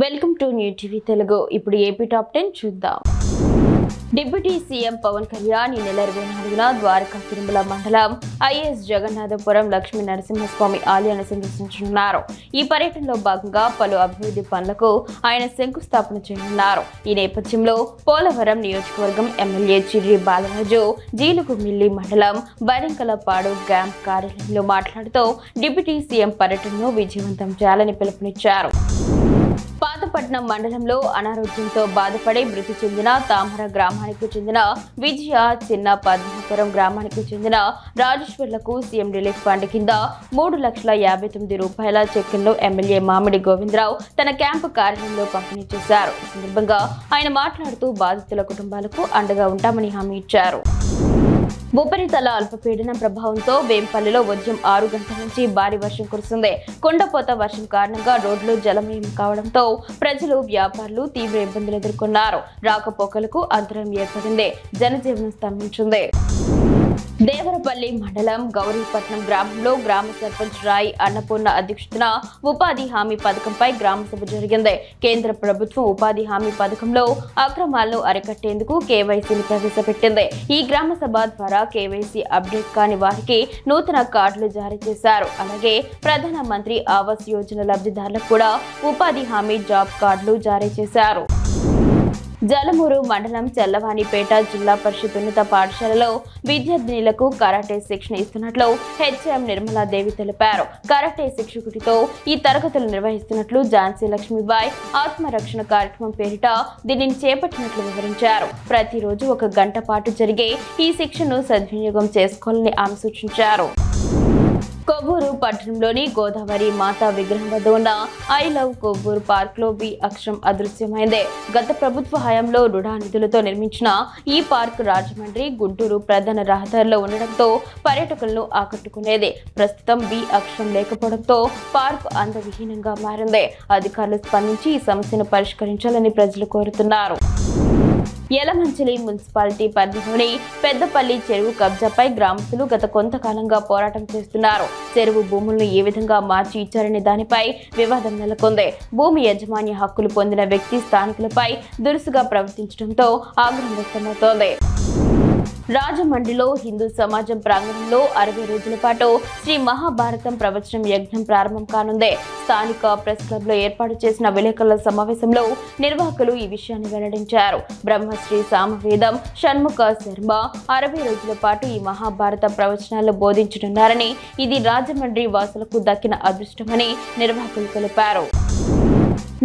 Welcome to new TV Telugu. ఇప్పుడు AP top 10 చూద్దాం. Deputy CM Pawan Kalyan ఈ నెల 24న ద్వారకా తిరుమల మండలం ఐఎస్ జగన్నాథపురం లక్ష్మీ నరసింహస్వామి ఆలయాన్ని సందర్శించనున్నారు. ఈ పర్యటనలో భాగంగా పలు అభివృద్ధి పనులకు ఆయన శంకుస్థాపన చేయనున్నారు. ఈ నేపథ్యంలో పోలవరం నియోజకవర్గం ఎమ్మెల్యే చిర్రి బాలరాజు జీలుగుమిల్లి మండలం బరింకలపాడు క్యాంప్ కార్యాలయంలో మాట్లాడుతూ డిప్యూటీ సీఎం పర్యటనను విజయవంతం చేయాలని పిలుపునిచ్చారు. పాతపట్నం మండలంలో అనారోగ్యంతో బాధపడి మృతి చెందిన తామర గ్రామానికి చెందిన విజయ, చిన్న పద్మాపురం గ్రామానికి చెందిన రాజేశ్వర్లకు సీఎం రిలీఫ్ ఫండ్ కింద 3,59,000 రూపాయల చెక్కులను ఎమ్మెల్యే మామిడి గోవిందరావు తన క్యాంపు కార్యాలయంలో పంపిణీ చేశారు. ఈ సందర్భంగా ఆయన మాట్లాడుతూ బాధితుల కుటుంబాలకు అండగా ఉంటామని హామీ ఇచ్చారు. ఉపరితల అల్పపీడనం ప్రభావంతో వేంపల్లిలో ఉదయం 6 గంటల నుంచి భారీ వర్షం కురుస్తుంది. కుండపోత వర్షం కారణంగా రోడ్లు జలమయం కావడంతో ప్రజలు, వ్యాపారులు తీవ్ర ఇబ్బందులు ఎదుర్కొన్నారు. రాకపోకలకు అంతరం ఏర్పడింది. జనజీవనం స్తంభించింది. దేవరపల్లి మండలం గౌరీపట్నం గ్రామంలో గ్రామ సర్పంచ్ రాయి అన్నపూర్ణ అధ్యక్షతన ఉపాధి హామీ పథకంపై గ్రామ సభ జరిగింది. కేంద్ర ప్రభుత్వం ఉపాధి హామీ పథకంలో అక్రమాలను అరికట్టేందుకు కేవైసీని ప్రవేశపెట్టింది. ఈ గ్రామ సభ ద్వారా కేవైసీ అప్డేట్ కాని వారికి నూతన కార్డులు జారీ చేశారు. అలాగే ప్రధాన మంత్రి ఆవాస్ యోజన లబ్ధిదారులకు కూడా ఉపాధి హామీ జాబ్ కార్డులు జారీ చేశారు. జలమూరు మండలం చెల్లవానిపేట జిల్లా పరిషత్ ఉన్నత పాఠశాలలో విద్యార్థినులకు కరాటే శిక్షణ ఇస్తున్నట్లు హెచ్ఎం నిర్మలాదేవి తెలిపారు. కరాటే శిక్షకుడితో ఈ తరగతులు నిర్వహిస్తున్నట్లు ఝాన్సీ లక్ష్మీబాయి ఆత్మరక్షణ కార్యక్రమం పేరిట దీనిని చేపట్టినట్లు వివరించారు. ప్రతిరోజు 1 గంట పాటు జరిగే ఈ శిక్షణను సద్వినియోగం చేసుకోవాలని ఆమె సూచించారు. కొవ్వూరు పట్టణంలోని గోదావరి మాతా విగ్రహం వద్ద ఉన్న ఐ లవ్ కొవ్వూరు పార్క్ లో వి అక్షరం అదృశ్యమైంది. గత ప్రభుత్వ హయాంలో రుడా నిధులతో నిర్మించిన ఈ పార్క్ రాజమండ్రి, గుంటూరు ప్రధాన రహదారిలో ఉండడంతో పర్యాటకులను ఆకట్టుకునేది. ప్రస్తుతం వి అక్షరం లేకపోవడంతో పార్క్ అందవిహీనంగా మారింది. అధికారులు స్పందించి ఈ సమస్యను పరిష్కరించాలని ప్రజలు కోరుతున్నారు. యలమంచిలి మున్సిపాలిటీ పరిధిలోని పెద్దపల్లి చెరువు కబ్జాపై గ్రామస్తులు గత కొంతకాలంగా పోరాటం చేస్తున్నారు. చెరువు భూములను ఏ విధంగా మార్చి ఇచ్చారనే దానిపై వివాదం నెలకొంది. భూమి యాజమాన్య హక్కులు పొందిన వ్యక్తి స్థానికులపై దురుసుగా ప్రవర్తించడంతో ఆగ్రహం వ్యక్తమవుతోంది. రాజమండ్రిలో హిందూ సమాజం ప్రాంగణంలో 60 రోజుల పాటు శ్రీ మహాభారతం ప్రవచనం యజ్ఞం ప్రారంభం కానుంది. స్థానిక ప్రెస్ క్లబ్ లో ఏర్పాటు చేసిన విలేకరుల సమావేశంలో నిర్వాహకులు ఈ విషయాన్ని వెల్లడించారు. బ్రహ్మశ్రీ సామవేదం షణ్ముఖ శర్మ 60 రోజుల పాటు ఈ మహాభారత ప్రవచనాలు బోధించనున్నారని, ఇది రాజమండ్రి వాసులకు దక్కిన అదృష్టమని నిర్వాహకులు తెలిపారు.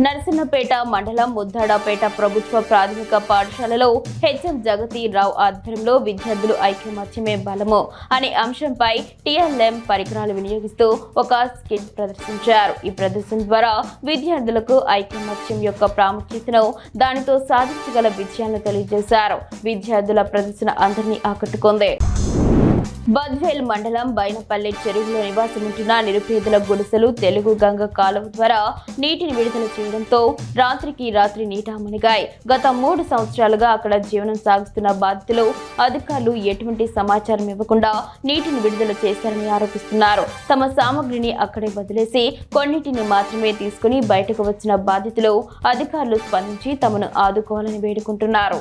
నరసింహపేట మండలం ముద్దాడపేట ప్రభుత్వ ప్రాథమిక పాఠశాలలో హెచ్ఎం జగతి రావు ఆధ్వర్యంలో విద్యార్థులు ఐక్యమత్యమే బలము అనే అంశంపై టీఎల్ఎం పరికరాలు వినియోగిస్తూ ఒక స్కిట్ ప్రదర్శించారు. ఈ ప్రదర్శన ద్వారా విద్యార్థులకు ఐక్యమత్యం యొక్క ప్రాముఖ్యతను, దానితో సాధించగల విజయాలను తెలియజేశారు. విద్యార్థుల ప్రదర్శన అందరినీ ఆకట్టుకుంది. బద్వేల్ మండలం బైనపల్లి చెరువులో నివాసముంటున్న నిరుపేదల గుడిసెలు తెలుగు గంగ కాలువ ద్వారా నీటిని విడుదల చేయడంతో రాత్రికి రాత్రి నీట మునిగాయి. గత 3 సంవత్సరాలుగా అక్కడ జీవనం సాగిస్తున్న బాధితులు అధికారులు ఎటువంటి సమాచారం ఇవ్వకుండా నీటిని విడుదల చేశారని ఆరోపిస్తున్నారు. తమ సామగ్రిని అక్కడే వదిలేసి కొన్నిటిని మాత్రమే తీసుకుని బయటకు వచ్చిన బాధితులు అధికారులు స్పందించి తమను ఆదుకోవాలని వేడుకుంటున్నారు.